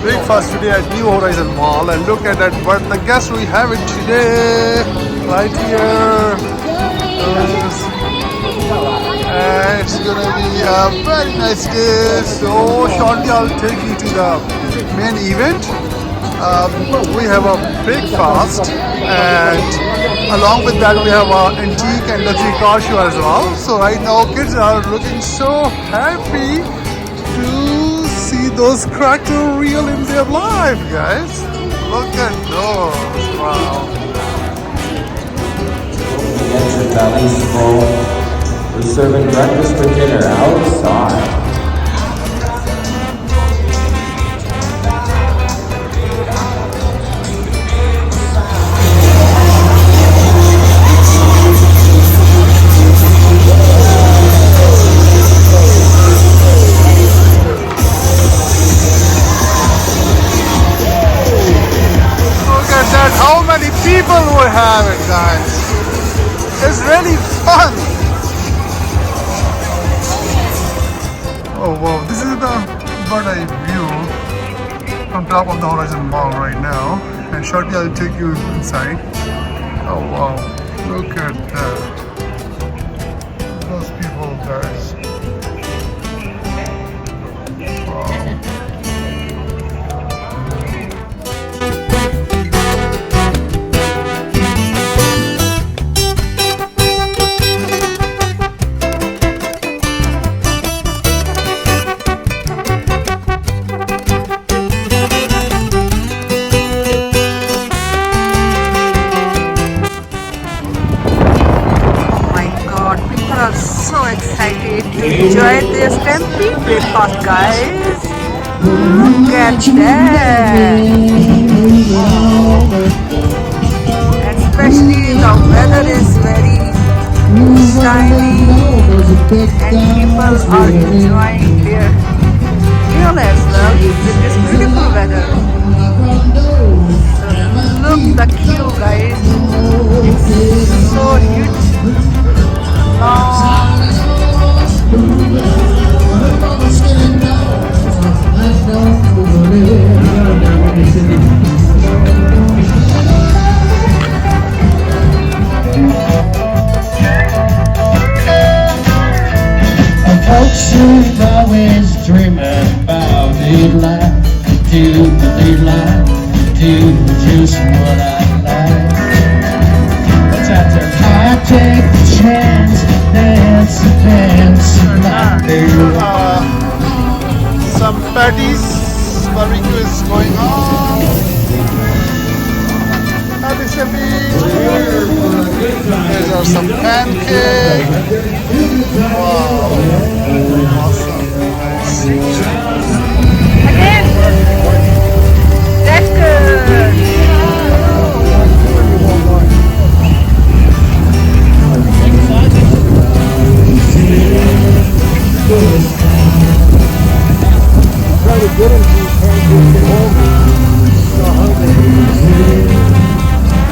breakfast today at New Horizon Mall, and look at that, what the guest we have it today, right here. And it's gonna be a very nice day. So shortly I'll take you to the main event. We have a breakfast, and along with that we have an antique and luxury car show as well. So right now kids are looking so happy to see those crackers real in their life, guys. Look at those. Wow. Get your bellies full. We're serving breakfast for dinner outside. Look at that, how many people we have it, guys. It's really fun. Oh wow, this is the bird eye view from top of the Horizon Mall right now, and shortly I'll take you inside. Oh wow, look at that. Those people, guys. Wow. So excited to enjoy this Stampede Breakfast, guys. Look at that. Especially the weather is very shiny and people are enjoying their meal as well with this beautiful weather. So look the queue, guys. It's so huge. Long. Folks who've always dreaming about they'd like to do just what I like. But I take the chance, dance, like they Some patties, barbecue is going on. Happy Stampede. These are some pancakes. Wow, awesome. Nice. Again, that's good.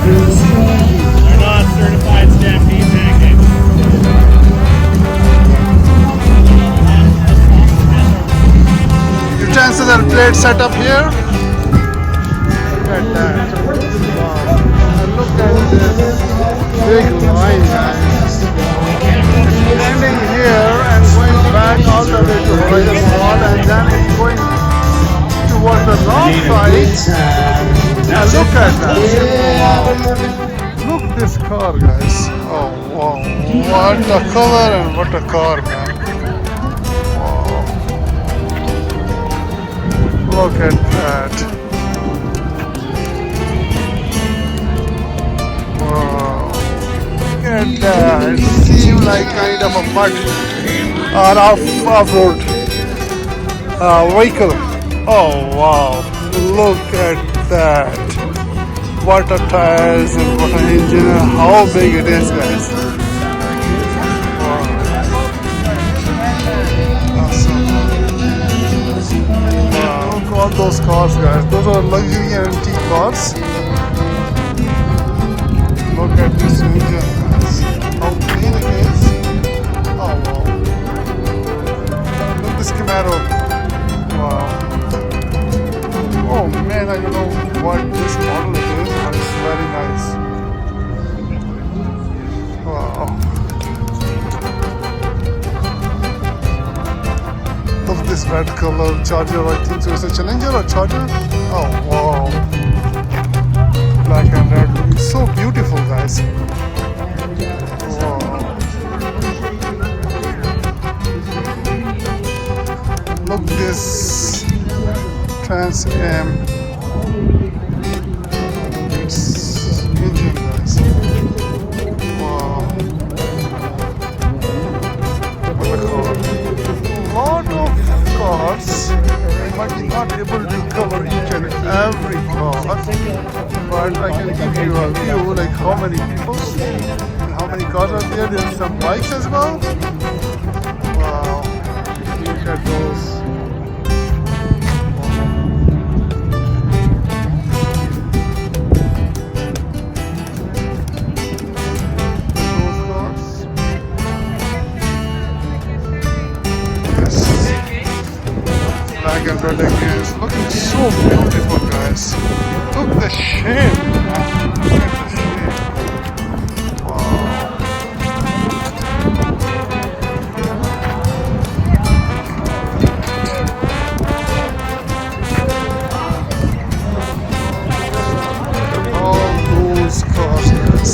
They're not certified Stampede pancakes. Utensils and plates set up here. Look at that. Wow. And look at this big line, guys. Ending here and going back all the way to Horizon Mall, and then it's going towards the north side. And look at that. Wow. Look this car, guys. Oh wow. What a color and what a car, man. Wow. Look at that. Wow. Look at that. It seems like kind of a mud or off-road vehicle. Oh wow. Look at that. What a tires and what an engine and how big it is, guys. Wow. Awesome. Wow. Look at all those cars, guys. Those are luxury and antique cars. Look at this engine, guys. How clean it is. Oh wow. Look at this Camaro. Wow. red color charger, I think so. It's a Challenger or Charger? Oh wow. Black and red looking so beautiful, guys. Wow. Look this Trans Am engine, guys. Wow. What a car. Lot of cars, but not able to cover each and every car. But I can give you a view like how many people and how many cars are there. There's some bikes as well. Wow. Look at those. Black and red again. It's looking so beautiful, guys. Look at the shape, man. Look at the shape. Wow. All those cars, guys.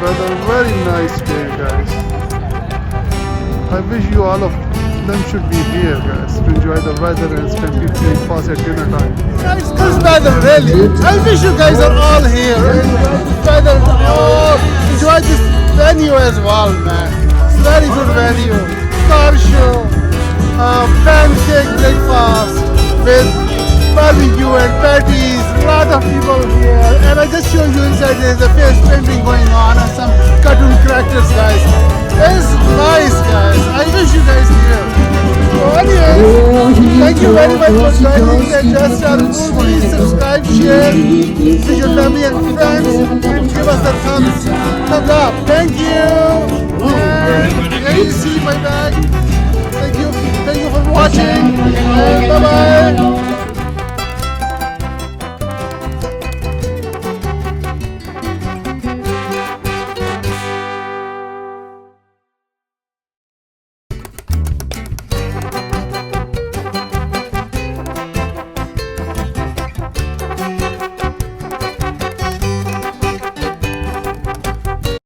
Weather, very nice day, guys. I wish you all of them should be here, guys, to enjoy the weather and Stampede Breakfast at dinner time. Guys, this weather, really. I wish you guys are all here. Weather, enjoy this venue as well, man. It's very good venue. Car show, pancake breakfast with barbecue and patties, a lot of people here, and I just show you inside there's a face painting going on and some cartoon characters, guys. It's nice, guys. I wish you guys here. So anyways, thank you very much for joining the Enjoy Star Food. Please subscribe, share with your family and friends, and give us a thumbs up. Thank you. And here you see my bag. Thank you for watching, and bye bye.